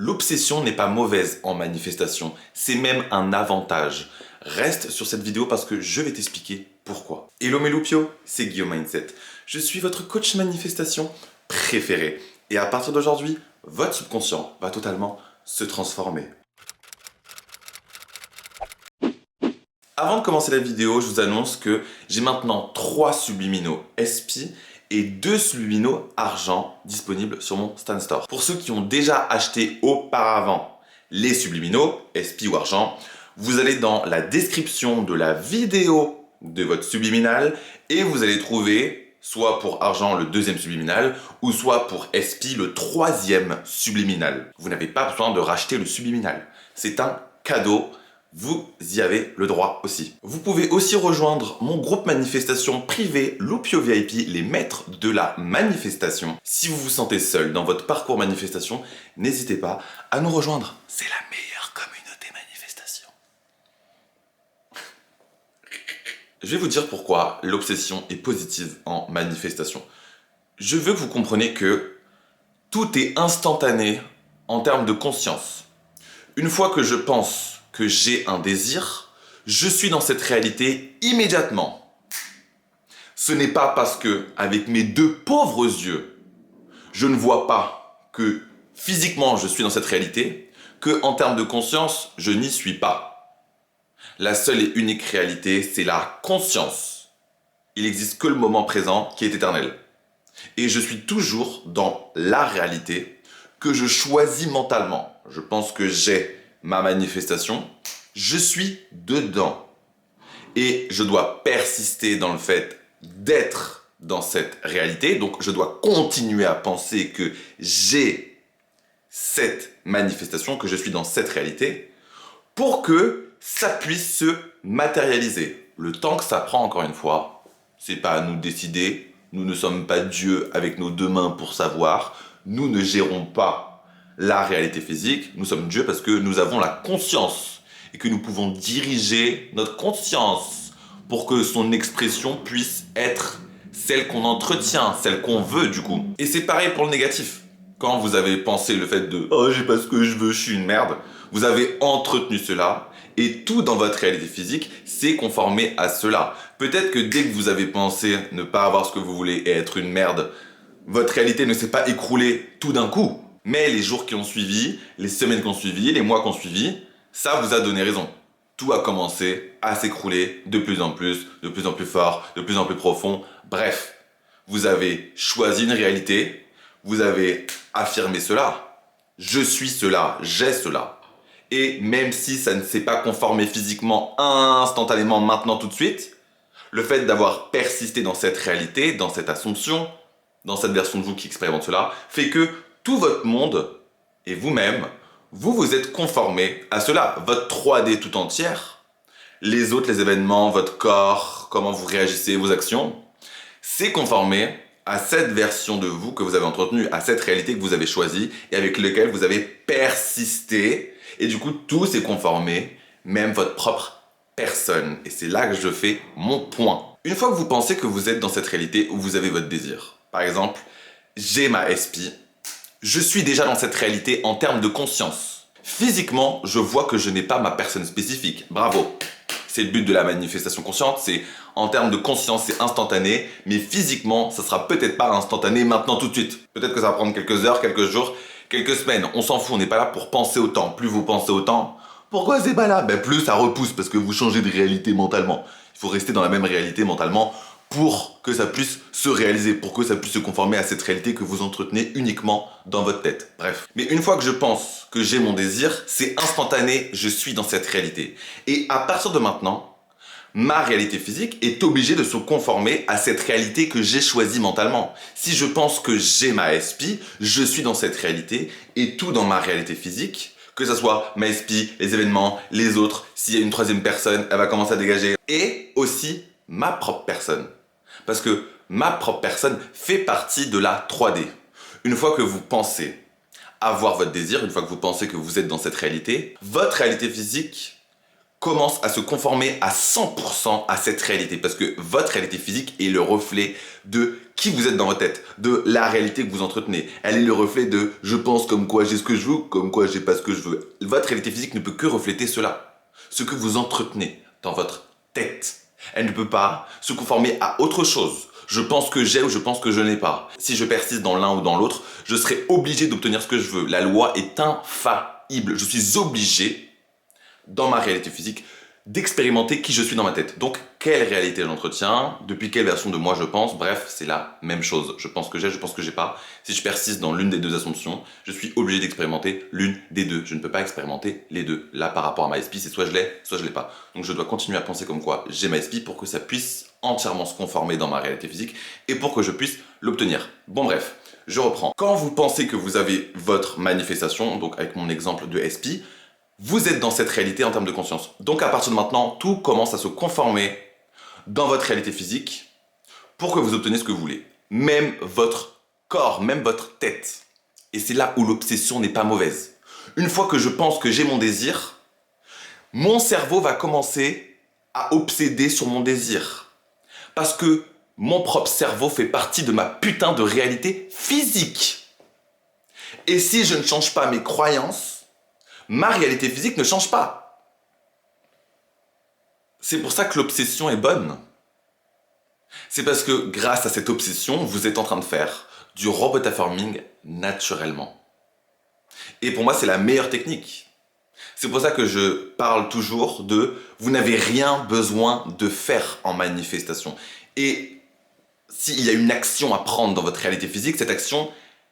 L'obsession n'est pas mauvaise en manifestation, c'est même un avantage. Reste sur cette vidéo parce que je vais t'expliquer pourquoi. Hello mes loupios, c'est Guillaume Mindset. Je suis votre coach manifestation préféré. Et à partir d'aujourd'hui, votre subconscient va totalement se transformer. Avant de commencer la vidéo, je vous annonce que j'ai maintenant 3 subliminaux SP et 2 subliminaux argent disponibles sur mon Stan Store. Pour ceux qui ont déjà acheté auparavant les subliminaux, SP ou argent, vous allez dans la description de la vidéo de votre subliminal et vous allez trouver soit pour argent le 2e subliminal ou soit pour SP le 3e subliminal. Vous n'avez pas besoin de racheter le subliminal. C'est un cadeau. Vous y avez le droit aussi. Vous pouvez aussi rejoindre mon groupe manifestation privé Loupio VIP, les maîtres de la manifestation. Si vous vous sentez seul dans votre parcours manifestation, n'hésitez pas à nous rejoindre. C'est la meilleure communauté manifestation. Je vais vous dire pourquoi l'obsession est positive en manifestation. Je veux que vous compreniez que tout est instantané en termes de conscience. Une fois que je pense que j'ai un désir, je suis dans cette réalité immédiatement. Ce n'est pas parce que, avec mes 2 pauvres yeux, je ne vois pas que physiquement je suis dans cette réalité, que en termes de conscience, je n'y suis pas. La seule et unique réalité, c'est la conscience. Il n'existe que le moment présent qui est éternel. Et je suis toujours dans la réalité que je choisis mentalement. Je pense que j'ai ma manifestation, je suis dedans. Et je dois persister dans le fait d'être dans cette réalité. Donc je dois continuer à penser que j'ai cette manifestation, que je suis dans cette réalité, pour que ça puisse se matérialiser. Le temps que ça prend, encore une fois, c'est pas à nous de décider. Nous ne sommes pas Dieu avec nos 2 mains pour savoir. Nous ne gérons pas la réalité physique, nous sommes Dieu parce que nous avons la conscience et que nous pouvons diriger notre conscience pour que son expression puisse être celle qu'on entretient, celle qu'on veut du coup. Et c'est pareil pour le négatif. Quand vous avez pensé le fait de « Oh, j'ai pas ce que je veux, je suis une merde », vous avez entretenu cela et tout dans votre réalité physique s'est conformé à cela. Peut-être que dès que vous avez pensé ne pas avoir ce que vous voulez et être une merde, votre réalité ne s'est pas écroulée tout d'un coup. Mais les jours qui ont suivi, les semaines qui ont suivi, les mois qui ont suivi, ça vous a donné raison. Tout a commencé à s'écrouler de plus en plus fort, de plus en plus profond. Bref, vous avez choisi une réalité, vous avez affirmé cela. Je suis cela, j'ai cela. Et même si ça ne s'est pas conformé physiquement, instantanément, maintenant, tout de suite, le fait d'avoir persisté dans cette réalité, dans cette assumption, dans cette version de vous qui expérimente cela, fait que tout votre monde et vous-même, vous vous êtes conformé à cela. Votre 3D tout entière, les autres, les événements, votre corps, comment vous réagissez, vos actions, c'est conformé à cette version de vous que vous avez entretenue, à cette réalité que vous avez choisie et avec laquelle vous avez persisté. Et du coup, tout s'est conformé, même votre propre personne. Et c'est là que je fais mon point. Une fois que vous pensez que vous êtes dans cette réalité où vous avez votre désir, par exemple, j'ai ma SP, je suis déjà dans cette réalité en termes de conscience. Physiquement, je vois que je n'ai pas ma personne spécifique. Bravo. C'est le but de la manifestation consciente. C'est en termes de conscience, c'est instantané. Mais physiquement, ça sera peut-être pas instantané maintenant tout de suite. Peut-être que ça va prendre quelques heures, quelques jours, quelques semaines. On s'en fout, on n'est pas là pour penser autant. Plus vous pensez autant, pourquoi c'est pas là? Plus ça repousse parce que vous changez de réalité mentalement. Il faut rester dans la même réalité mentalement pour que ça puisse se réaliser, pour que ça puisse se conformer à cette réalité que vous entretenez uniquement dans votre tête. Bref. Mais une fois que je pense que j'ai mon désir, c'est instantané, je suis dans cette réalité. Et à partir de maintenant, ma réalité physique est obligée de se conformer à cette réalité que j'ai choisie mentalement. Si je pense que j'ai ma SP, je suis dans cette réalité et tout dans ma réalité physique, que ce soit ma SP, les événements, les autres, s'il y a une 3e personne, elle va commencer à dégager. Et aussi ma propre personne. Parce que ma propre personne fait partie de la 3D. Une fois que vous pensez avoir votre désir, une fois que vous pensez que vous êtes dans cette réalité, votre réalité physique commence à se conformer à 100% à cette réalité. Parce que votre réalité physique est le reflet de qui vous êtes dans votre tête, de la réalité que vous entretenez. Elle est le reflet de je pense comme quoi j'ai ce que je veux, comme quoi j'ai pas ce que je veux. Votre réalité physique ne peut que refléter cela. Ce que vous entretenez dans votre tête. Elle ne peut pas se conformer à autre chose. Je pense que j'ai ou je pense que je n'ai pas. Si je persiste dans l'un ou dans l'autre, je serai obligé d'obtenir ce que je veux. La loi est infaillible. Je suis obligé, dans ma réalité physique, d'expérimenter qui je suis dans ma tête. Donc, quelle réalité j'entretiens, depuis quelle version de moi je pense, bref, c'est la même chose. Je pense que j'ai, je pense que j'ai pas. Si je persiste dans l'une des deux assumptions, je suis obligé d'expérimenter l'une des deux. Je ne peux pas expérimenter les deux. Là, par rapport à ma SP, c'est soit je l'ai, soit je l'ai pas. Donc, je dois continuer à penser comme quoi j'ai ma SP pour que ça puisse entièrement se conformer dans ma réalité physique et pour que je puisse l'obtenir. Bon, bref, je reprends. Quand vous pensez que vous avez votre manifestation, donc avec mon exemple de SP, vous êtes dans cette réalité en termes de conscience. Donc à partir de maintenant, tout commence à se conformer dans votre réalité physique pour que vous obteniez ce que vous voulez. Même votre corps, même votre tête. Et c'est là où l'obsession n'est pas mauvaise. Une fois que je pense que j'ai mon désir, mon cerveau va commencer à obséder sur mon désir. Parce que mon propre cerveau fait partie de ma putain de réalité physique. Et si je ne change pas mes croyances, ma réalité physique ne change pas. C'est pour ça que l'obsession est bonne. C'est parce que grâce à cette obsession, vous êtes en train de faire du robotaforming naturellement. Et pour moi, c'est la meilleure technique. C'est pour ça que je parle toujours de vous n'avez rien besoin de faire en manifestation. Et s'il y a une action à prendre dans votre réalité physique, cette action,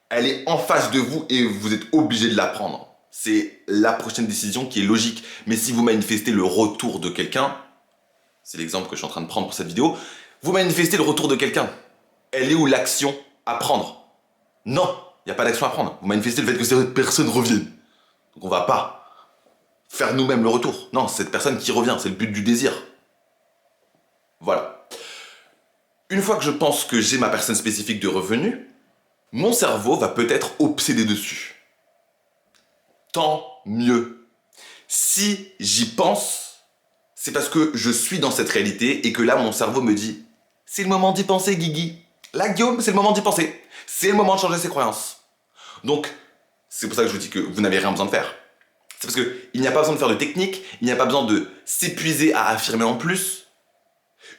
elle est en face de vous et vous êtes obligé de la prendre. C'est la prochaine décision qui est logique. Mais si vous manifestez le retour de quelqu'un, c'est l'exemple que je suis en train de prendre pour cette vidéo, vous manifestez le retour de quelqu'un. Elle est où l'action à prendre? Non, il n'y a pas d'action à prendre. Vous manifestez le fait que cette personne revienne. Donc on va pas faire nous-mêmes le retour. Non, c'est cette personne qui revient, c'est le but du désir. Voilà. Une fois que je pense que j'ai ma personne spécifique de revenu, mon cerveau va peut-être obséder dessus. Tant mieux. Si j'y pense, c'est parce que je suis dans cette réalité et que là, mon cerveau me dit « C'est le moment d'y penser, Guigui. Là, Guillaume, c'est le moment d'y penser. C'est le moment de changer ses croyances. » Donc, c'est pour ça que je vous dis que vous n'avez rien besoin de faire. C'est parce qu'il n'y a pas besoin de faire de technique, il n'y a pas besoin de s'épuiser à affirmer en plus.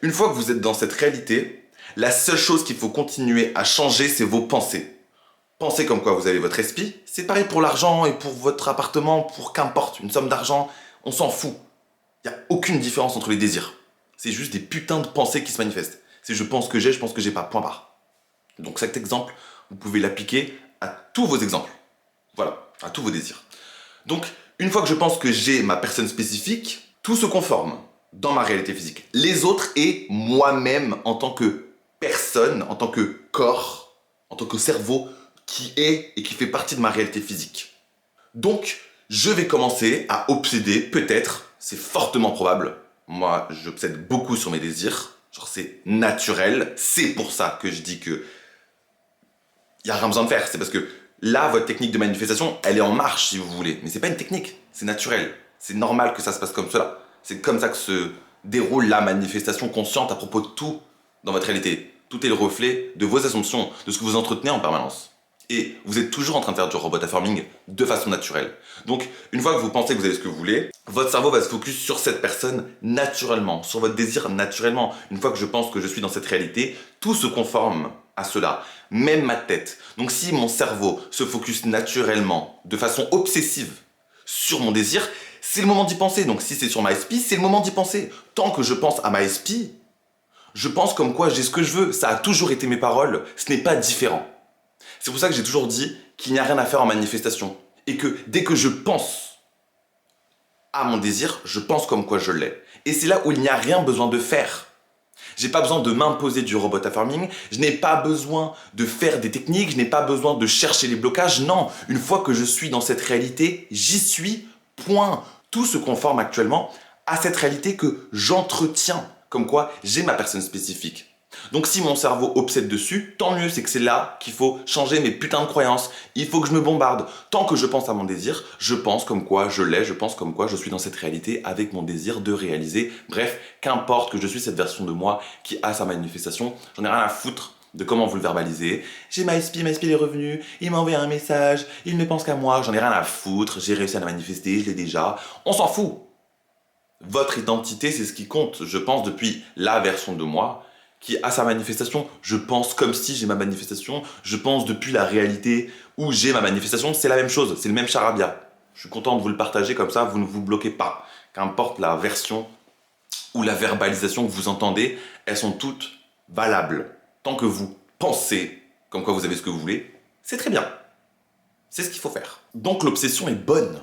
Une fois que vous êtes dans cette réalité, la seule chose qu'il faut continuer à changer, c'est vos pensées. Pensez comme quoi vous avez votre respi, c'est pareil pour l'argent et pour votre appartement, pour qu'importe, une somme d'argent, on s'en fout. Il n'y a aucune différence entre les désirs. C'est juste des putains de pensées qui se manifestent. C'est je pense que j'ai, je pense que j'ai pas, point barre. Donc cet exemple, vous pouvez l'appliquer à tous vos exemples. Voilà, à tous vos désirs. Donc, une fois que je pense que j'ai ma personne spécifique, tout se conforme dans ma réalité physique. Les autres et moi-même en tant que personne, en tant que corps, en tant que cerveau, qui est et qui fait partie de ma réalité physique. Donc, je vais commencer à obséder, peut-être, c'est fortement probable. Moi, j'obsède beaucoup sur mes désirs. Genre, c'est naturel. C'est pour ça que je dis que il n'y a rien besoin de faire. C'est parce que là, votre technique de manifestation, elle est en marche, si vous voulez. Mais c'est pas une technique, c'est naturel. C'est normal que ça se passe comme cela. C'est comme ça que se déroule la manifestation consciente à propos de tout dans votre réalité. Tout est le reflet de vos assumptions, de ce que vous entretenez en permanence. Et vous êtes toujours en train de faire du robotaforming de façon naturelle. Donc, une fois que vous pensez que vous avez ce que vous voulez, votre cerveau va se focus sur cette personne naturellement, sur votre désir naturellement. Une fois que je pense que je suis dans cette réalité, tout se conforme à cela, même ma tête. Donc si mon cerveau se focus naturellement, de façon obsessive, sur mon désir, c'est le moment d'y penser. Donc si c'est sur ma SP, c'est le moment d'y penser. Tant que je pense à ma SP, je pense comme quoi j'ai ce que je veux. Ça a toujours été mes paroles, ce n'est pas différent. C'est pour ça que j'ai toujours dit qu'il n'y a rien à faire en manifestation. Et que dès que je pense à mon désir, je pense comme quoi je l'ai. Et c'est là où il n'y a rien besoin de faire. J'ai pas besoin de m'imposer du robotaforming, je n'ai pas besoin de faire des techniques, je n'ai pas besoin de chercher les blocages. Non, une fois que je suis dans cette réalité, j'y suis, point. Tout se conforme actuellement à cette réalité que j'entretiens. Comme quoi, j'ai ma personne spécifique. Donc si mon cerveau obsède dessus, tant mieux, c'est que c'est là qu'il faut changer mes putains de croyances. Il faut que je me bombarde. Tant que je pense à mon désir, je pense comme quoi je l'ai, je pense comme quoi je suis dans cette réalité avec mon désir de réaliser. Bref, qu'importe que je suis cette version de moi qui a sa manifestation, j'en ai rien à foutre de comment vous le verbalisez. J'ai MySpi est revenu, il m'a envoyé un message, il ne pense qu'à moi, j'en ai rien à foutre, j'ai réussi à la manifester, je l'ai déjà. On s'en fout. Votre identité, c'est ce qui compte, je pense, depuis la version de moi qui a sa manifestation. Je pense comme si j'ai ma manifestation. Je pense depuis la réalité où j'ai ma manifestation. C'est la même chose, c'est le même charabia. Je suis content de vous le partager, comme ça vous ne vous bloquez pas. Qu'importe la version ou la verbalisation que vous entendez, elles sont toutes valables. Tant que vous pensez comme quoi vous avez ce que vous voulez, c'est très bien. C'est ce qu'il faut faire. Donc l'obsession est bonne.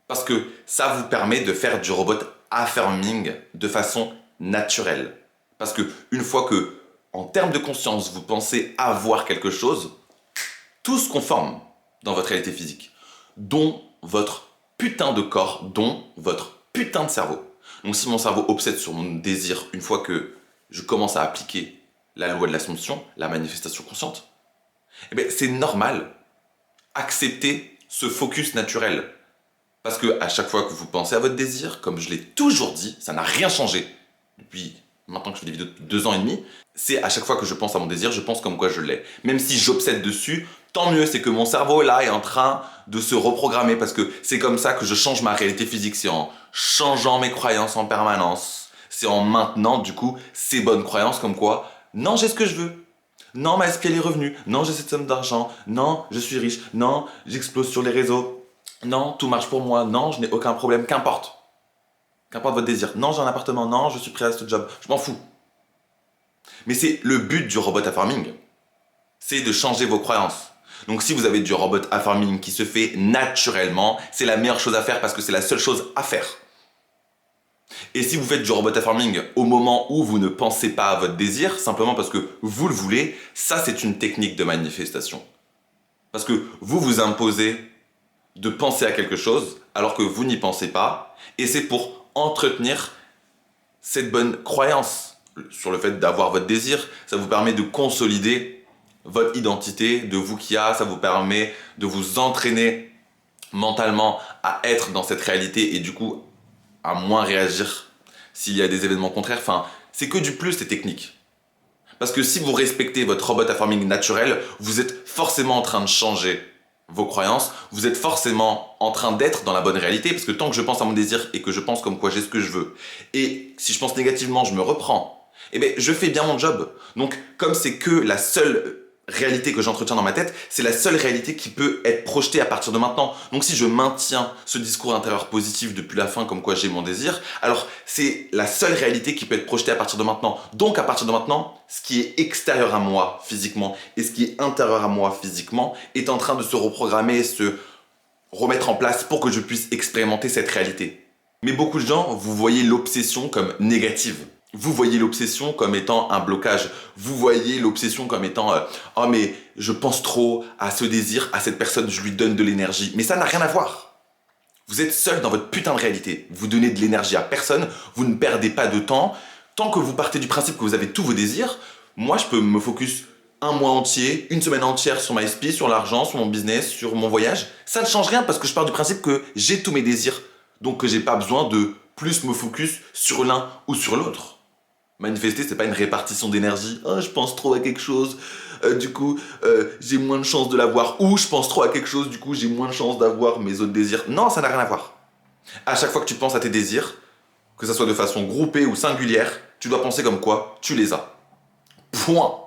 Parce que ça vous permet de faire du robot affirming de façon naturelle. Parce que une fois que, en termes de conscience, vous pensez avoir quelque chose, tout se conforme dans votre réalité physique, dont votre putain de corps, dont votre putain de cerveau. Donc si mon cerveau obsède sur mon désir, une fois que je commence à appliquer la loi de l'Assomption, la manifestation consciente, eh bien c'est normal. Accepter ce focus naturel. Parce que à chaque fois que vous pensez à votre désir, comme je l'ai toujours dit, ça n'a rien changé depuis maintenant que je fais des vidéos depuis 2 ans et demi, c'est à chaque fois que je pense à mon désir, je pense comme quoi je l'ai. Même si j'obsède dessus, tant mieux, c'est que mon cerveau là est en train de se reprogrammer parce que c'est comme ça que je change ma réalité physique, c'est en changeant mes croyances en permanence, c'est en maintenant du coup ces bonnes croyances comme quoi non j'ai ce que je veux, non ma SPL est revenue, non j'ai cette somme d'argent, non je suis riche, non j'explose sur les réseaux, non tout marche pour moi, non je n'ai aucun problème, qu'importe. Qu'importe votre désir. Non, j'ai un appartement. Non, je suis prêt à ce job. Je m'en fous. Mais c'est le but du robot affirming. C'est de changer vos croyances. Donc si vous avez du robot affirming qui se fait naturellement, c'est la meilleure chose à faire parce que c'est la seule chose à faire. Et si vous faites du robot affirming au moment où vous ne pensez pas à votre désir, simplement parce que vous le voulez, ça c'est une technique de manifestation. Parce que vous vous imposez de penser à quelque chose alors que vous n'y pensez pas, et c'est pour entretenir cette bonne croyance sur le fait d'avoir votre désir. Ça vous permet de consolider votre identité de vous qui a, ça vous permet de vous entraîner mentalement à être dans cette réalité et du coup à moins réagir s'il y a des événements contraires. Enfin, c'est que du plus ces techniques. Parce que si vous respectez votre robot affirming naturel, vous êtes forcément en train de changer vos croyances, vous êtes forcément en train d'être dans la bonne réalité, parce que tant que je pense à mon désir et que je pense comme quoi j'ai ce que je veux, et si je pense négativement, je me reprends, eh bien je fais bien mon job. Donc comme c'est que la seule réalité que j'entretiens dans ma tête, c'est la seule réalité qui peut être projetée à partir de maintenant. Donc si je maintiens ce discours intérieur positif depuis la fin comme quoi j'ai mon désir, alors c'est la seule réalité qui peut être projetée à partir de maintenant. Donc à partir de maintenant, ce qui est extérieur à moi physiquement et ce qui est intérieur à moi physiquement est en train de se reprogrammer, se remettre en place pour que je puisse expérimenter cette réalité. Mais beaucoup de gens, vous voyez l'obsession comme négative. Vous voyez l'obsession comme étant un blocage. Vous voyez l'obsession comme étant « Oh mais je pense trop à ce désir, à cette personne, je lui donne de l'énergie. » Mais ça n'a rien à voir. Vous êtes seul dans votre putain de réalité. Vous donnez de l'énergie à personne, vous ne perdez pas de temps. Tant que vous partez du principe que vous avez tous vos désirs, moi je peux me focus un mois entier, une semaine entière sur MySpi, sur l'argent, sur mon business, sur mon voyage. Ça ne change rien parce que je pars du principe que j'ai tous mes désirs. Donc que j'ai pas besoin de plus me focus sur l'un ou sur l'autre. Manifester, c'est pas une répartition d'énergie. Oh, je pense trop à quelque chose, du coup, j'ai moins de chances de l'avoir. Ou je pense trop à quelque chose, du coup, j'ai moins de chances d'avoir mes autres désirs. Non, ça n'a rien à voir. À chaque fois que tu penses à tes désirs, que ça soit de façon groupée ou singulière, tu dois penser comme quoi tu les as. Point.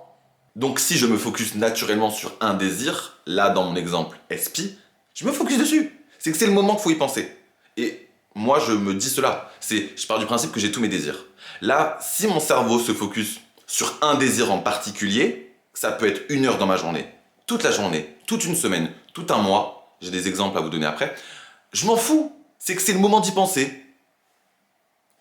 Donc si je me focus naturellement sur un désir, là dans mon exemple SPI, je me focus dessus. C'est que c'est le moment qu'il faut y penser. Et moi, je me dis cela. Je pars du principe que j'ai tous mes désirs. Là, si mon cerveau se focus sur un désir en particulier, ça peut être 1 heure dans ma journée, toute la journée, toute une semaine, tout un mois, j'ai des exemples à vous donner après, je m'en fous, c'est que c'est le moment d'y penser.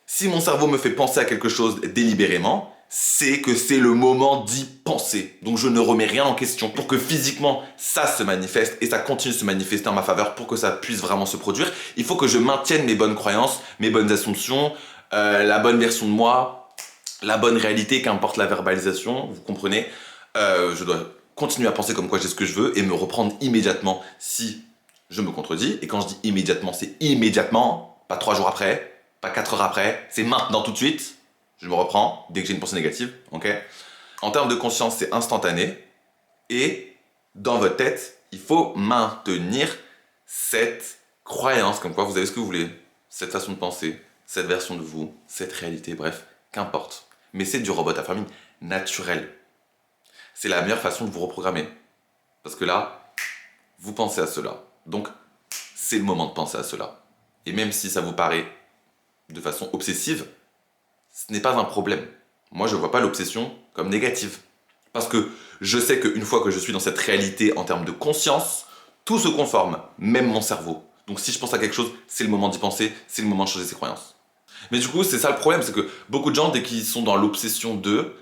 Si mon cerveau me fait penser à quelque chose délibérément, c'est que c'est le moment d'y penser. Donc je ne remets rien en question pour que physiquement ça se manifeste et ça continue de se manifester en ma faveur pour que ça puisse vraiment se produire. Il faut que je maintienne mes bonnes croyances, mes bonnes assumptions, la bonne version de moi, la bonne réalité, qu'importe la verbalisation, vous comprenez. Je dois continuer à penser comme quoi j'ai ce que je veux et me reprendre immédiatement si je me contredis. Et quand je dis immédiatement, c'est immédiatement, pas 3 jours après, pas 4 heures après, c'est maintenant tout de suite. Je me reprends dès que j'ai une pensée négative, ok? En termes de conscience, c'est instantané. Et dans votre tête, il faut maintenir cette croyance, comme quoi vous avez ce que vous voulez, cette façon de penser, cette version de vous, cette réalité, bref, qu'importe. Mais c'est du robot à farming naturel. C'est la meilleure façon de vous reprogrammer. Parce que là, vous pensez à cela. Donc, c'est le moment de penser à cela. Et même si ça vous paraît de façon obsessive, ce n'est pas un problème. Moi, je ne vois pas l'obsession comme négative. Parce que je sais qu'une fois que je suis dans cette réalité en termes de conscience, tout se conforme, même mon cerveau. Donc si je pense à quelque chose, c'est le moment d'y penser, c'est le moment de changer ses croyances. Mais du coup, c'est ça le problème, c'est que beaucoup de gens, dès qu'ils sont dans l'obsession de,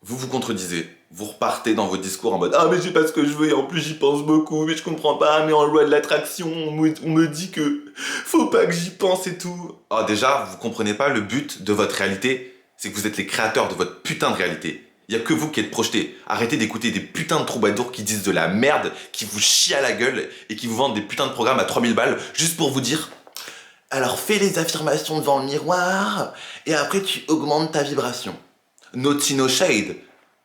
vous vous contredisez. Vous repartez dans vos discours en mode «Ah mais j'ai pas ce que je veux et en plus j'y pense beaucoup, mais je comprends pas, mais en loi de l'attraction, on me dit que faut pas que j'y pense et tout». Ah déjà, vous comprenez pas le but de votre réalité, c'est que vous êtes les créateurs de votre putain de réalité. Il y a que vous qui êtes projetés. Arrêtez d'écouter des putains de troubadours qui disent de la merde, qui vous chient à la gueule et qui vous vendent des putains de programmes à 3000 balles juste pour vous dire «Alors fais les affirmations devant le miroir et après tu augmentes ta vibration». Naughty no shade.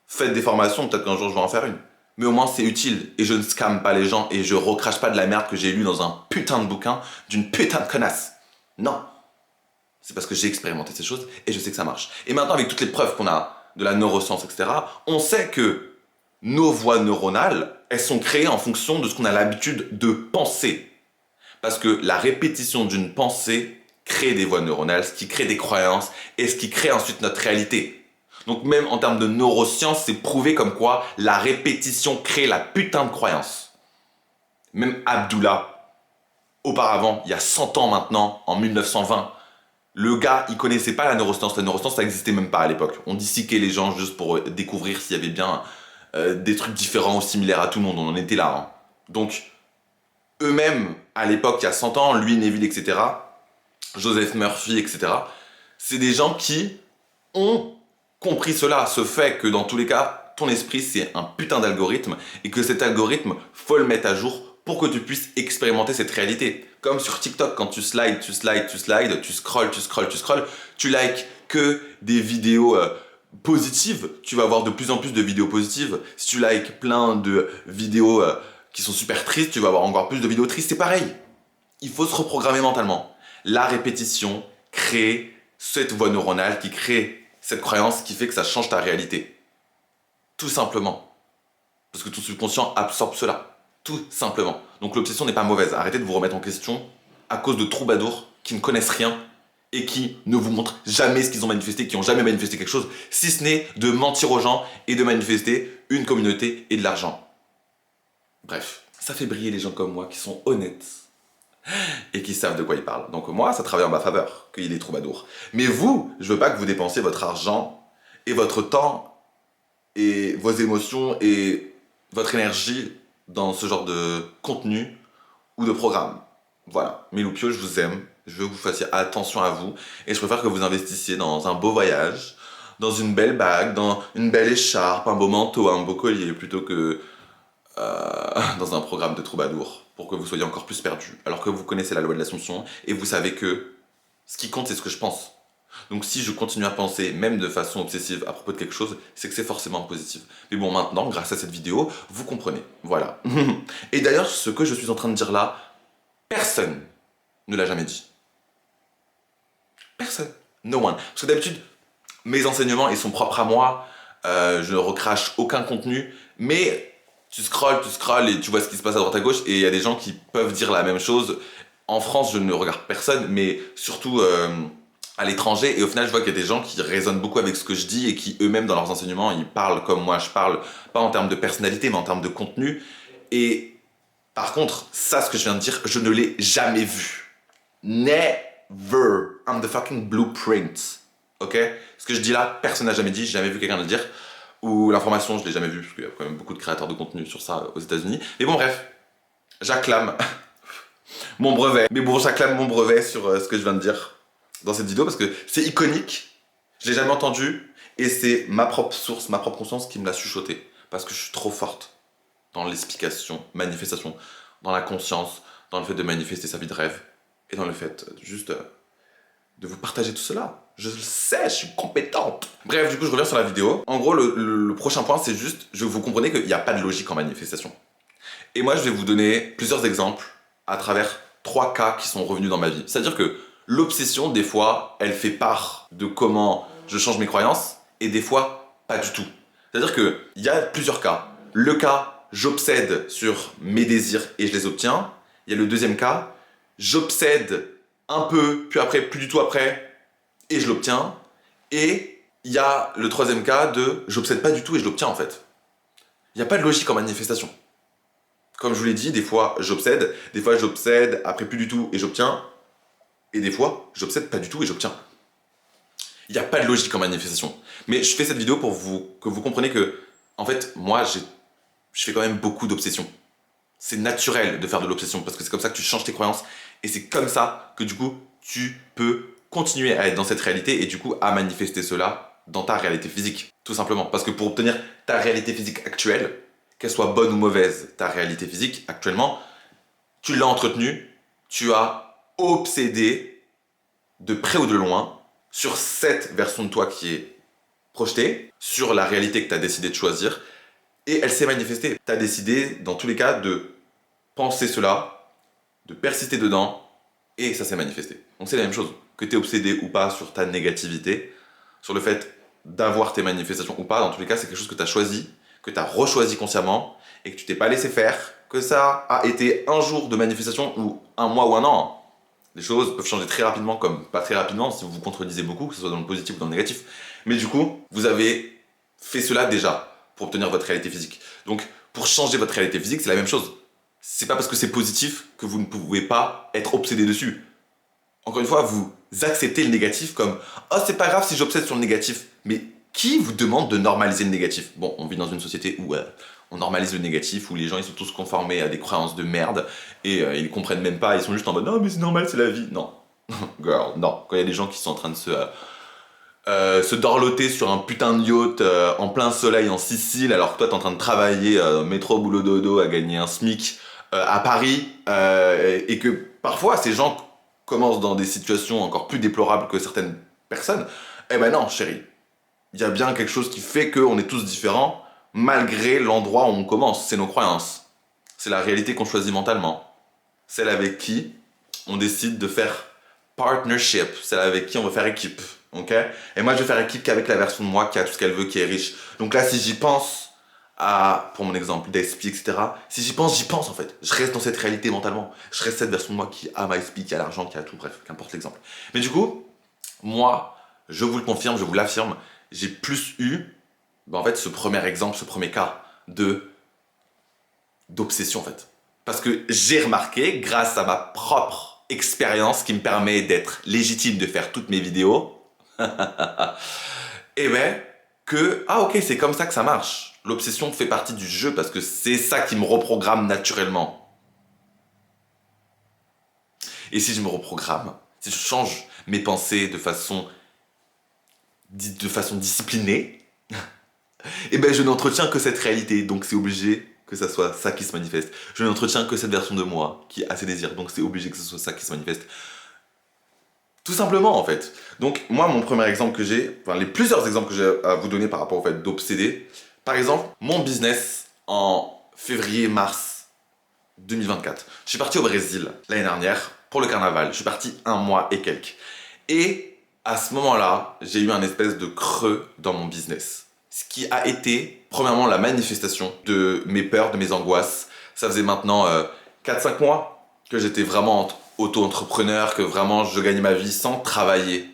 Faites des formations, peut-être qu'un jour je vais en faire une. Mais au moins c'est utile et je ne scamme pas les gens et je recrache pas de la merde que j'ai lu dans un putain de bouquin d'une putain de connasse. Non. C'est parce que j'ai expérimenté ces choses et je sais que ça marche. Et maintenant avec toutes les preuves qu'on a de la neuroscience, etc., on sait que nos voies neuronales, elles sont créées en fonction de ce qu'on a l'habitude de penser. Parce que la répétition d'une pensée crée des voies neuronales, ce qui crée des croyances et ce qui crée ensuite notre réalité. Donc même en termes de neurosciences, c'est prouvé comme quoi la répétition crée la putain de croyance. Même Abdullah, auparavant, il y a 100 ans maintenant, en 1920, le gars, il connaissait pas la neuroscience. La neuroscience, ça n'existait même pas à l'époque. On disséquait les gens juste pour découvrir s'il y avait bien des trucs différents ou similaires à tout le monde. On en était là. Hein. Donc, eux-mêmes, à l'époque, il y a 100 ans, lui, Neville, etc., Joseph Murphy, etc., c'est des gens qui ont compris cela, ce fait que dans tous les cas, ton esprit c'est un putain d'algorithme et que cet algorithme, faut le mettre à jour pour que tu puisses expérimenter cette réalité. Comme sur TikTok, quand tu slides, tu scrolls, tu likes que des vidéos positives, tu vas avoir de plus en plus de vidéos positives. Si tu likes plein de vidéos qui sont super tristes, tu vas avoir encore plus de vidéos tristes. C'est pareil. Il faut se reprogrammer mentalement. La répétition crée cette voie neuronale qui crée cette croyance qui fait que ça change ta réalité. Tout simplement. Parce que ton subconscient absorbe cela. Tout simplement. Donc l'obsession n'est pas mauvaise. Arrêtez de vous remettre en question à cause de troubadours qui ne connaissent rien et qui ne vous montrent jamais ce qu'ils ont manifesté, qui n'ont jamais manifesté quelque chose, si ce n'est de mentir aux gens et de manifester une communauté et de l'argent. Bref, ça fait briller les gens comme moi qui sont honnêtes et qui savent de quoi ils parlent. Donc moi, ça travaille en ma faveur, qu'il y ait des troubadours. Mais vous, je veux pas que vous dépensiez votre argent et votre temps et vos émotions et votre énergie dans ce genre de contenu ou de programme. Voilà. Mes loupiaux, je vous aime. Je veux que vous fassiez attention à vous et je préfère que vous investissiez dans un beau voyage, dans une belle bague, dans une belle écharpe, un beau manteau, un beau collier, plutôt que dans un programme de troubadour pour que vous soyez encore plus perdu. Alors que vous connaissez la loi de l'assumption et vous savez que ce qui compte, c'est ce que je pense. Donc si je continue à penser, même de façon obsessive, à propos de quelque chose, c'est que c'est forcément positif. Mais bon, maintenant, grâce à cette vidéo, vous comprenez. Voilà. Et d'ailleurs, ce que je suis en train de dire là, personne ne l'a jamais dit. Personne. No one. Parce que d'habitude, mes enseignements, ils sont propres à moi. Je ne recrache aucun contenu. Mais tu scrolles et tu vois ce qui se passe à droite à gauche. Et il y a des gens qui peuvent dire la même chose. En France, je ne regarde personne, mais surtout à l'étranger. Et au final, je vois qu'il y a des gens qui résonnent beaucoup avec ce que je dis et qui eux-mêmes, dans leurs enseignements, ils parlent comme moi je parle. Pas en termes de personnalité, mais en termes de contenu. Et par contre, ça, ce que je viens de dire, je ne l'ai jamais vu. Never. I'm the fucking blueprint. Ok? Ce que je dis là, personne n'a jamais dit, j'ai jamais vu quelqu'un le dire. Ou l'information, je l'ai jamais vue, parce qu'il y a quand même beaucoup de créateurs de contenu sur ça aux États-Unis. Mais bon, bref, j'acclame mon brevet. Mais bon, j'acclame mon brevet sur ce que je viens de dire dans cette vidéo, parce que c'est iconique, je l'ai jamais entendu, Et c'est ma propre source, ma propre conscience qui me l'a chuchoté. Parce que je suis trop forte dans l'explication, manifestation, dans la conscience, dans le fait de manifester sa vie de rêve. Et dans le fait juste de vous partager tout cela. Je le sais, je suis compétente. Bref, du coup, je reviens sur la vidéo. En gros, le prochain point, c'est juste, vous comprenez qu'il n'y a pas de logique en manifestation. Et moi, je vais vous donner plusieurs exemples à travers 3 cas qui sont revenus dans ma vie. C'est-à-dire que l'obsession, des fois, elle fait part de comment je change mes croyances, et des fois, pas du tout. C'est-à-dire qu'il y a plusieurs cas. Le cas, j'obsède sur mes désirs et je les obtiens. Il y a le deuxième cas, j'obsède un peu, puis après, plus du tout après, et je l'obtiens. Et il y a le troisième cas de j'obsède pas du tout et je l'obtiens en fait. Il n'y a pas de logique en manifestation. Comme je vous l'ai dit, des fois j'obsède, après plus du tout et j'obtiens, et des fois j'obsède pas du tout et j'obtiens. Il n'y a pas de logique en manifestation. Mais je fais cette vidéo pour que vous compreniez que, en fait, moi, je fais quand même beaucoup d'obsessions. C'est naturel de faire de l'obsession parce que c'est comme ça que tu changes tes croyances et c'est comme ça que du coup tu peux continuer à être dans cette réalité et du coup à manifester cela dans ta réalité physique. Tout simplement. Parce que pour obtenir ta réalité physique actuelle, qu'elle soit bonne ou mauvaise, ta réalité physique actuellement, tu l'as entretenue, tu as obsédé de près ou de loin sur cette version de toi qui est projetée, sur la réalité que tu as décidé de choisir, et elle s'est manifestée. Tu as décidé, dans tous les cas, de penser cela, de persister dedans, et ça s'est manifesté. Donc c'est la même chose, que tu es obsédé ou pas sur ta négativité, sur le fait d'avoir tes manifestations ou pas, dans tous les cas, c'est quelque chose que tu as choisi, que tu as rechoisi consciemment, et que tu t'es pas laissé faire, que ça a été un jour de manifestation, ou un mois ou un an. Les choses peuvent changer très rapidement, comme pas très rapidement, si vous vous contredisez beaucoup, que ce soit dans le positif ou dans le négatif. Mais du coup, vous avez fait cela déjà, pour obtenir votre réalité physique. Donc, pour changer votre réalité physique, c'est la même chose. C'est pas parce que c'est positif que vous ne pouvez pas être obsédé dessus. Encore une fois, vous acceptez le négatif comme « Oh, c'est pas grave si j'obsède sur le négatif. » Mais qui vous demande de normaliser le négatif? Bon, on vit dans une société où on normalise le négatif, où les gens ils sont tous conformés à des croyances de merde, et ils comprennent même pas, ils sont juste en mode « Non, mais c'est normal, c'est la vie. » Non. Girl, non. Quand il y a des gens qui sont en train de se dorloter sur un putain de yacht en plein soleil en Sicile, alors que toi t'es en train de travailler métro boulot dodo à gagner un SMIC à Paris, et que parfois ces gens commencent dans des situations encore plus déplorables que certaines personnes, eh ben non chérie, il y a bien quelque chose qui fait qu'on est tous différents malgré l'endroit où on commence, c'est nos croyances, c'est la réalité qu'on choisit mentalement, celle avec qui on décide de faire partnership, celle avec qui on veut faire équipe. Ok? Et moi, je vais faire équipe qu'avec la version de moi qui a tout ce qu'elle veut, qui est riche. Donc là, si j'y pense à, pour mon exemple, d'SP, etc., si j'y pense en fait. Je reste dans cette réalité mentalement. Je reste cette version de moi qui a ma SP, qui a l'argent, qui a tout, bref, qu'importe l'exemple. Mais du coup, moi, je vous le confirme, je vous l'affirme, j'ai plus eu, en fait, ce premier exemple, ce premier cas d'obsession en fait. Parce que j'ai remarqué, grâce à ma propre expérience qui me permet d'être légitime de faire toutes mes vidéos, et ben ah ok, c'est comme ça que ça marche. L'obsession fait partie du jeu parce que c'est ça qui me reprogramme naturellement. Et si je me reprogramme, si je change mes pensées de façon disciplinée, et ben je n'entretiens que cette réalité, donc c'est obligé que ça soit ça qui se manifeste. Je n'entretiens que cette version de moi qui a ses désirs, donc c'est obligé que ce soit ça qui se manifeste. Tout simplement en fait. Donc moi mon premier exemple que j'ai, enfin les plusieurs exemples que j'ai à vous donner par rapport au fait d'obséder, par exemple mon business en février-mars 2024. Je suis parti au Brésil l'année dernière pour le carnaval, je suis parti un mois et quelques. Et à ce moment-là, j'ai eu un espèce de creux dans mon business. Ce qui a été premièrement la manifestation de mes peurs, de mes angoisses. Ça faisait maintenant 4-5 mois que j'étais vraiment auto-entrepreneur, que vraiment je gagnais ma vie sans travailler.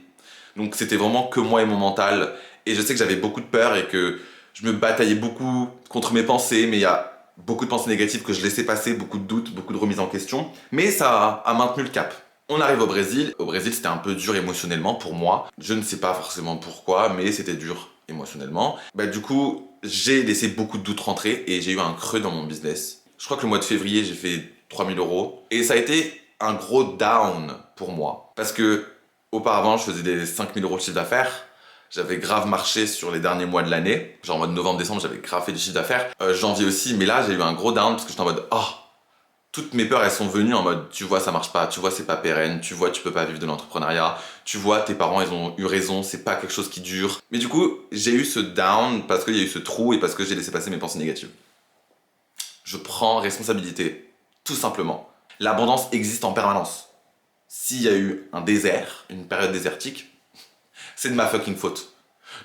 Donc c'était vraiment que moi et mon mental. Et je sais que j'avais beaucoup de peur et que je me bataillais beaucoup contre mes pensées, mais il y a beaucoup de pensées négatives que je laissais passer, beaucoup de doutes, beaucoup de remises en question. Mais ça a maintenu le cap. On arrive au Brésil. Au Brésil, c'était un peu dur émotionnellement pour moi. Je ne sais pas forcément pourquoi, mais c'était dur émotionnellement. Du coup, j'ai laissé beaucoup de doutes rentrer et j'ai eu un creux dans mon business. Je crois que le mois de février, j'ai fait 3000 euros. Et ça a été un gros down pour moi. Parce que auparavant, je faisais des 5000 euros de chiffre d'affaires. J'avais grave marché sur les derniers mois de l'année. Genre en mode novembre-décembre, j'avais grave fait du chiffre d'affaires. Janvier aussi, mais là, j'ai eu un gros down parce que j'étais en mode, oh, toutes mes peurs, elles sont venues en mode, tu vois, ça marche pas, tu vois, c'est pas pérenne, tu vois, tu peux pas vivre de l'entrepreneuriat, tu vois, tes parents, ils ont eu raison, c'est pas quelque chose qui dure. Mais du coup, j'ai eu ce down parce qu'il y a eu ce trou et parce que j'ai laissé passer mes pensées négatives. Je prends responsabilité, tout simplement. L'abondance existe en permanence. S'il y a eu un désert, une période désertique, c'est de ma fucking faute.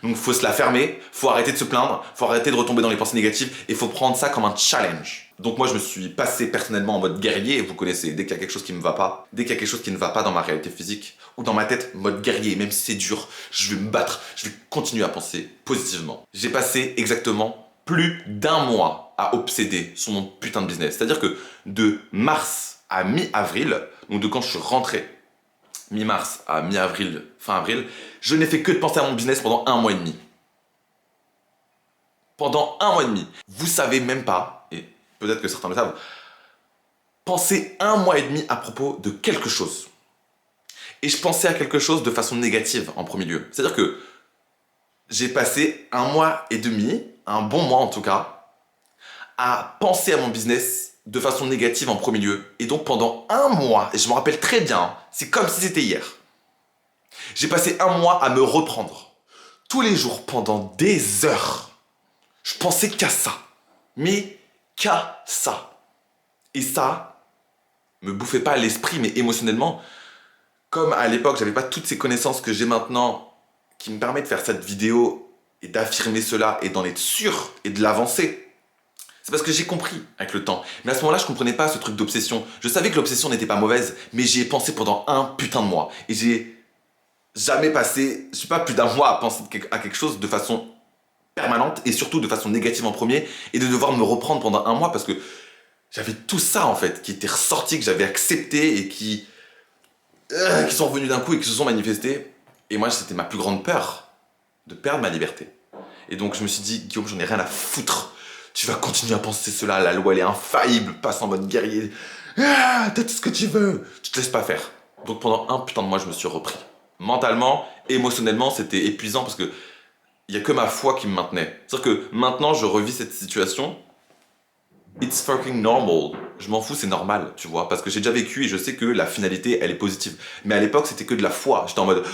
Donc faut se la fermer, faut arrêter de se plaindre, faut arrêter de retomber dans les pensées négatives et faut prendre ça comme un challenge. Donc moi je me suis passé personnellement en mode guerrier, vous connaissez, dès qu'il y a quelque chose qui me va pas, dès qu'il y a quelque chose qui ne va pas dans ma réalité physique ou dans ma tête, mode guerrier, même si c'est dur, je vais me battre, je vais continuer à penser positivement. J'ai passé exactement plus d'1 mois à obséder sur mon putain de business. C'est-à-dire que de mars à mi-avril, donc de quand je suis rentré mi-mars à mi-avril, fin avril, je n'ai fait que de penser à mon business pendant 1 mois et demi. Pendant 1 mois et demi. Vous savez même pas, et peut-être que certains le savent, penser 1 mois et demi à propos de quelque chose. Et je pensais à quelque chose de façon négative en premier lieu. C'est-à-dire que j'ai passé 1 mois et demi, un bon mois en tout cas, à penser à mon business de façon négative en premier lieu. Et donc pendant 1 mois, et je me rappelle très bien, c'est comme si c'était hier, j'ai passé 1 mois à me reprendre. Tous les jours, pendant des heures, je pensais qu'à ça. Mais qu'à ça. Et ça me bouffait pas l'esprit, mais émotionnellement, comme à l'époque, j'avais pas toutes ces connaissances que j'ai maintenant qui me permettent de faire cette vidéo et d'affirmer cela et d'en être sûr et de l'avancer. C'est parce que j'ai compris avec le temps. Mais à ce moment-là, je comprenais pas ce truc d'obsession. Je savais que l'obsession n'était pas mauvaise, mais j'y ai pensé pendant un putain de mois. Et j'ai jamais passé, je sais pas, plus d'1 mois à penser à quelque chose de façon permanente et surtout de façon négative en premier et de devoir me reprendre pendant 1 mois parce que j'avais tout ça en fait qui était ressorti, que j'avais accepté et qui sont revenus d'un coup et qui se sont manifestés. Et moi, c'était ma plus grande peur de perdre ma liberté. Et donc, je me suis dit, Guillaume, j'en ai rien à foutre. Tu vas continuer à penser cela, la loi elle est infaillible, passe en mode guerrier. Ah, t'as tout ce que tu veux, tu te laisses pas faire. Donc pendant 1 putain de mois, je me suis repris. Mentalement, émotionnellement, c'était épuisant parce que il y a que ma foi qui me maintenait. C'est-à-dire que maintenant, je revis cette situation. It's fucking normal. Je m'en fous, c'est normal, tu vois, parce que j'ai déjà vécu et je sais que la finalité, elle est positive. Mais à l'époque, c'était que de la foi. J'étais en mode,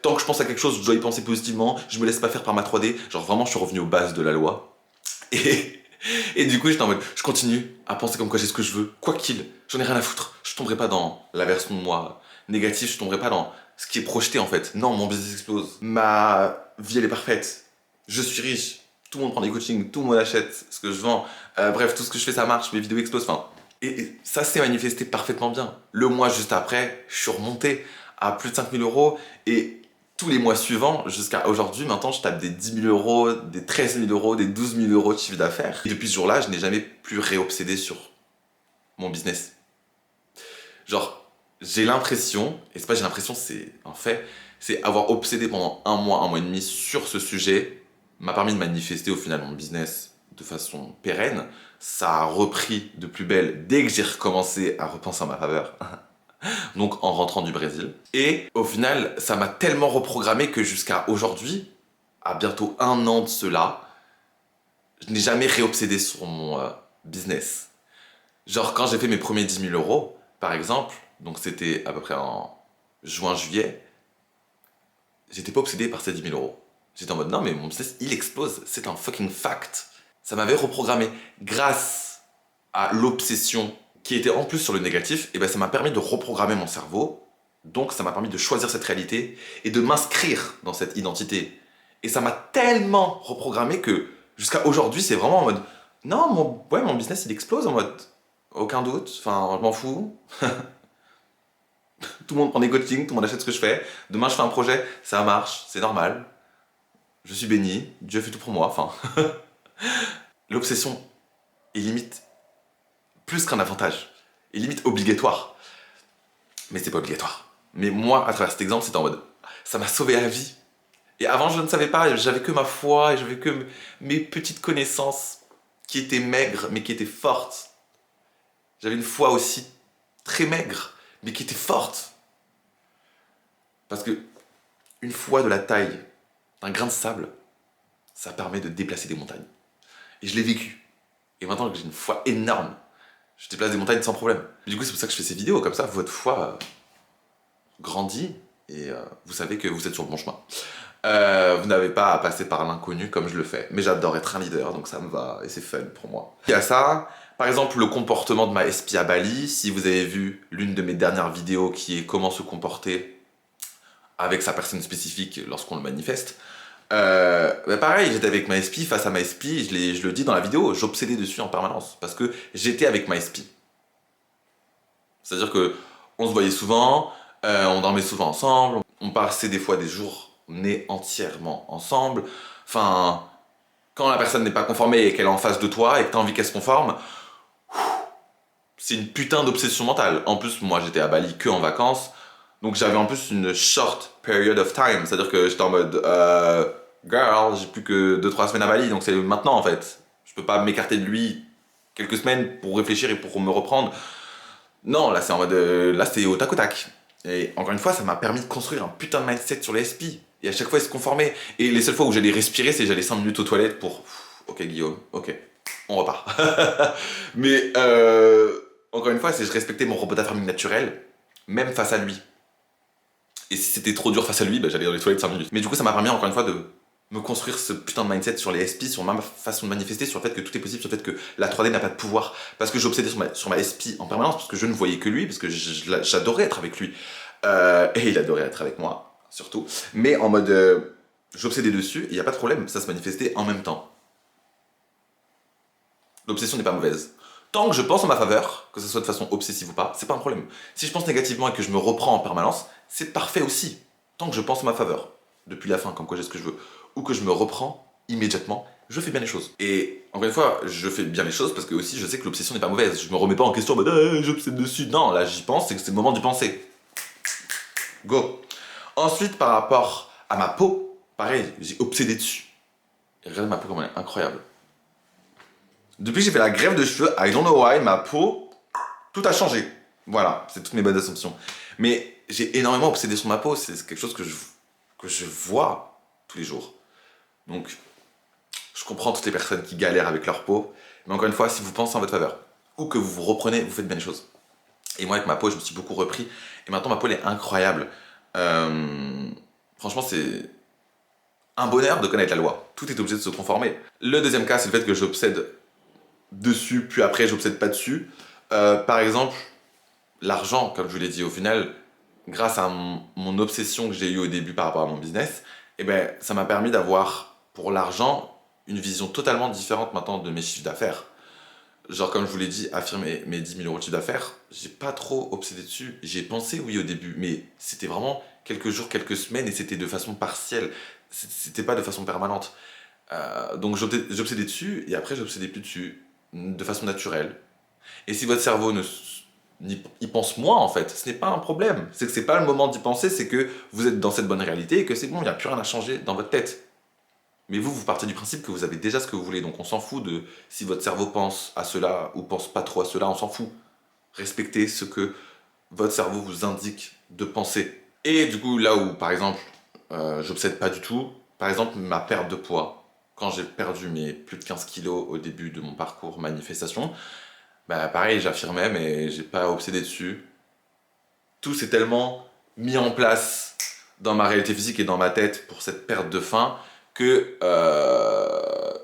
tant que je pense à quelque chose, je dois y penser positivement, je me laisse pas faire par ma 3D. Genre vraiment, je suis revenu aux bases de la loi. Et du coup, j'étais en mode, je continue à penser comme quoi j'ai ce que je veux, quoi qu'il, j'en ai rien à foutre. Je tomberai pas dans la version de moi négative, je tomberai pas dans ce qui est projeté en fait. Non, mon business explose. Ma vie, elle est parfaite. Je suis riche. Tout le monde prend des coachings, tout le monde achète ce que je vends. Bref, tout ce que je fais, ça marche, mes vidéos explosent. Enfin, et ça s'est manifesté parfaitement bien. Le mois juste après, je suis remonté à plus de 5 000 euros et tous les mois suivants, jusqu'à aujourd'hui, maintenant, je tape des 10 000 euros, des 13 000 euros, des 12 000 euros de chiffre d'affaires. Et depuis ce jour-là, je n'ai jamais plus réobsédé sur mon business. Genre, j'ai l'impression, et c'est pas j'ai l'impression, c'est un fait, c'est avoir obsédé pendant 1 mois et demi sur ce sujet m'a permis de manifester au final mon business de façon pérenne. Ça a repris de plus belle dès que j'ai recommencé à repenser en ma faveur. Donc en rentrant du Brésil. Et au final, ça m'a tellement reprogrammé que jusqu'à aujourd'hui, à bientôt 1 an de cela, je n'ai jamais réobsédé sur mon business. Genre quand j'ai fait mes premiers 10 000 euros, par exemple, donc c'était à peu près en juin-juillet, j'étais pas obsédé par ces 10 000 euros. J'étais en mode non mais mon business il explose, c'est un fucking fact. Ça m'avait reprogrammé grâce à l'obsession qui était en plus sur le négatif, et ben ça m'a permis de reprogrammer mon cerveau, donc ça m'a permis de choisir cette réalité et de m'inscrire dans cette identité. Et ça m'a tellement reprogrammé que jusqu'à aujourd'hui c'est vraiment en mode non mon business il explose en mode aucun doute, enfin je m'en fous. Tout le monde prend des coachings, tout le monde achète ce que je fais. Demain je fais un projet, ça marche, c'est normal. Je suis béni, Dieu fait tout pour moi, enfin. L'obsession est limite plus qu'un avantage, est limite obligatoire. Mais c'est pas obligatoire. Mais moi, à travers cet exemple, c'était en mode, ça m'a sauvé la vie. Et avant, je ne savais pas, j'avais que ma foi, et j'avais que mes petites connaissances qui étaient maigres, mais qui étaient fortes. J'avais une foi aussi très maigre, mais qui était forte. Parce que une foi de la taille d'un grain de sable, ça permet de déplacer des montagnes. Et je l'ai vécu. Et maintenant que j'ai une foi énorme, je déplace des montagnes sans problème. Du coup, c'est pour ça que je fais ces vidéos. Comme ça, votre foi grandit et vous savez que vous êtes sur le bon chemin. Vous n'avez pas à passer par l'inconnu comme je le fais. Mais j'adore être un leader, donc ça me va et c'est fun pour moi. Il y a ça, par exemple le comportement de ma SP à Bali. Si vous avez vu l'une de mes dernières vidéos qui est comment se comporter avec sa personne spécifique lorsqu'on le manifeste. Pareil, j'étais avec ma SP, face à ma SP, je le dis dans la vidéo, j'obsédais dessus en permanence parce que j'étais avec ma SP. C'est-à-dire que on se voyait souvent, on dormait souvent ensemble, on passait des fois des journées entièrement ensemble. Enfin, quand la personne n'est pas conformée et qu'elle est en face de toi et que tu as envie qu'elle se conforme, c'est une putain d'obsession mentale. En plus, moi j'étais à Bali que en vacances, donc j'avais en plus une short period of time, c'est-à-dire que j'étais en mode girl, j'ai plus que 2-3 semaines à Bali, donc c'est maintenant en fait. Je peux pas m'écarter de lui quelques semaines pour réfléchir et pour me reprendre. Non, là c'est en mode là c'est au tac au tac. Et encore une fois, ça m'a permis de construire un putain de mindset sur les SP. Et à chaque fois, il se conformait. Et les seules fois où j'allais respirer, c'est j'allais 5 minutes aux toilettes pour ok Guillaume, ok, on repart. Mais encore une fois, c'est je respectais mon robot d'affirming naturel, même face à lui. Et si c'était trop dur face à lui, j'allais dans les toilettes 5 minutes. Mais du coup, ça m'a permis encore une fois de me construire ce putain de mindset sur les SP, sur ma façon de manifester, sur le fait que tout est possible, sur le fait que la 3D n'a pas de pouvoir. Parce que j'obsédais sur ma SP en permanence, parce que je ne voyais que lui, parce que j'adorais être avec lui. Et il adorait être avec moi, surtout. Mais en mode, j'obsédais dessus, et il n'y a pas de problème, ça se manifestait en même temps. L'obsession n'est pas mauvaise. Tant que je pense en ma faveur, que ce soit de façon obsessive ou pas, c'est pas un problème. Si je pense négativement et que je me reprends en permanence, c'est parfait aussi. Tant que je pense en ma faveur, depuis la fin, comme quoi j'ai ce que je veux, ou que je me reprends immédiatement, je fais bien les choses. Et encore une fois, je fais bien les choses parce que aussi je sais que l'obsession n'est pas mauvaise. Je me remets pas en question en mode j'obsède dessus. Non, là j'y pense, c'est que c'est le moment d'y penser. Go. Ensuite, par rapport à ma peau, pareil, j'ai obsédé dessus. Et regardez ma peau comme elle est incroyable. Depuis que j'ai fait la greffe de cheveux, I don't know why, ma peau, tout a changé. Voilà, c'est toutes mes bonnes assumptions. Mais j'ai énormément obsédé sur ma peau, c'est quelque chose que je vois tous les jours. Donc, je comprends toutes les personnes qui galèrent avec leur peau, mais encore une fois, si vous pensez en votre faveur, ou que vous vous reprenez, vous faites bien les choses. Et moi, avec ma peau, je me suis beaucoup repris, et maintenant, ma peau, elle est incroyable. Franchement, c'est un bonheur de connaître la loi. Tout est obligé de se conformer. Le deuxième cas, c'est le fait que j'obsède dessus, puis après j'obsède pas dessus. Par exemple, l'argent, comme je vous l'ai dit au final, grâce à mon obsession que j'ai eue au début par rapport à mon business, ça m'a permis d'avoir pour l'argent une vision totalement différente maintenant de mes chiffres d'affaires. Genre comme je vous l'ai dit, affirmer mes 10 000 euros de chiffre d'affaires, j'ai pas trop obsédé dessus. J'ai pensé oui au début, mais c'était vraiment quelques jours, quelques semaines et c'était de façon partielle. C'était pas de façon permanente. Donc j'obsédais dessus et après j'obsédais plus dessus de façon naturelle. Et si votre cerveau y pense moins en fait, ce n'est pas un problème. C'est que c'est pas le moment d'y penser, c'est que vous êtes dans cette bonne réalité et que c'est bon, il n'y a plus rien à changer dans votre tête. Mais vous partez du principe que vous avez déjà ce que vous voulez, donc on s'en fout de si votre cerveau pense à cela ou pense pas trop à cela, on s'en fout. Respectez ce que votre cerveau vous indique de penser. Et du coup, là où par exemple, j'obsède pas du tout, par exemple ma perte de poids, quand j'ai perdu mes plus de 15 kilos au début de mon parcours manifestation, pareil, j'affirmais, mais j'ai pas obsédé dessus. Tout s'est tellement mis en place dans ma réalité physique et dans ma tête pour cette perte de faim que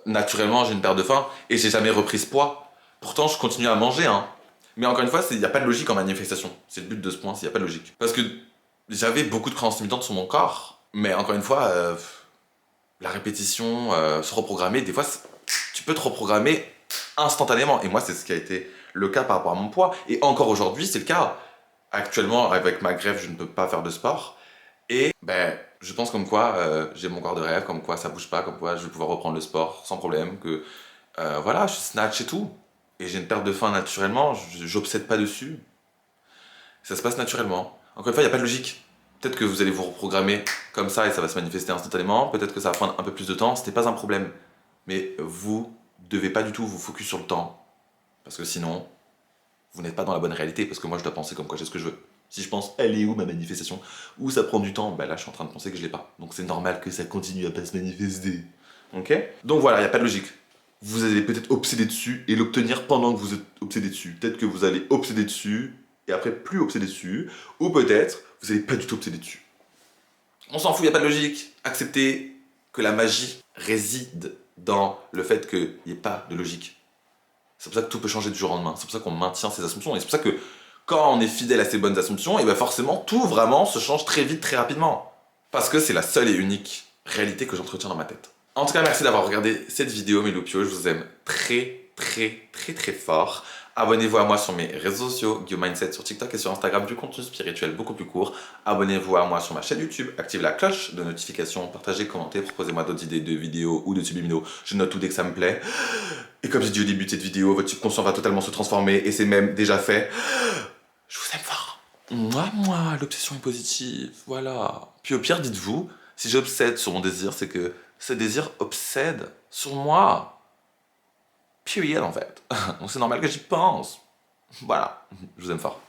naturellement j'ai une perte de faim et j'ai jamais repris ce poids. Pourtant, je continue à manger, hein. Mais encore une fois, il n'y a pas de logique en manifestation. C'est le but de ce point, il n'y a pas de logique. Parce que j'avais beaucoup de croyances limitantes sur mon corps, mais encore une fois, la répétition, se reprogrammer, des fois, tu peux te reprogrammer instantanément. Et moi, c'est ce qui a été le cas par rapport à mon poids. Et encore aujourd'hui, c'est le cas. Actuellement, avec ma greffe, je ne peux pas faire de sport. Et je pense comme quoi j'ai mon corps de rêve, comme quoi ça bouge pas, comme quoi je vais pouvoir reprendre le sport sans problème, que voilà, je snatch et tout. Et j'ai une perte de faim naturellement, j'obsède pas dessus. Ça se passe naturellement. Encore une fois, il n'y a pas de logique. Peut-être que vous allez vous reprogrammer comme ça et ça va se manifester instantanément. Peut-être que ça va prendre un peu plus de temps, ce n'est pas un problème. Mais vous devez pas du tout vous focus sur le temps. Parce que sinon, vous n'êtes pas dans la bonne réalité. Parce que moi, je dois penser comme quoi j'ai ce que je veux. Si je pense, elle est où ma manifestation? Ou ça prend du temps, bah là je suis en train de penser que je l'ai pas. Donc c'est normal que ça continue à pas se manifester. Ok? Donc voilà, il n'y a pas de logique. Vous allez peut-être obséder dessus et l'obtenir pendant que vous êtes obsédé dessus. Peut-être que vous allez obséder dessus et après plus obséder dessus. Ou peut-être vous n'allez pas du tout obséder dessus. On s'en fout, il n'y a pas de logique. Acceptez que la magie réside dans le fait qu'il n'y ait pas de logique. C'est pour ça que tout peut changer du jour au lendemain. C'est pour ça qu'on maintient ses assumptions. Et c'est pour ça que quand on est fidèle à ses bonnes assumptions, et ben forcément tout vraiment se change très vite, très rapidement. Parce que c'est la seule et unique réalité que j'entretiens dans ma tête. En tout cas, merci d'avoir regardé cette vidéo, mes loupiots. Je vous aime très, très, très, très fort. Abonnez-vous à moi sur mes réseaux sociaux, Guillaume Mindset sur TikTok et sur Instagram, du contenu spirituel beaucoup plus court. Abonnez-vous à moi sur ma chaîne YouTube, activez la cloche de notification, partagez, commentez, proposez-moi d'autres idées de vidéos ou de subliminaux. Je note tout dès que ça me plaît. Et comme j'ai dit au début de cette vidéo, votre subconscient va totalement se transformer et c'est même déjà fait. Je vous aime fort. Moi, l'obsession est positive, voilà. Puis au pire, dites-vous, si j'obsède sur mon désir, c'est que ce désir obsède sur moi. Period, en fait. Donc c'est normal que j'y pense. Voilà, je vous aime fort.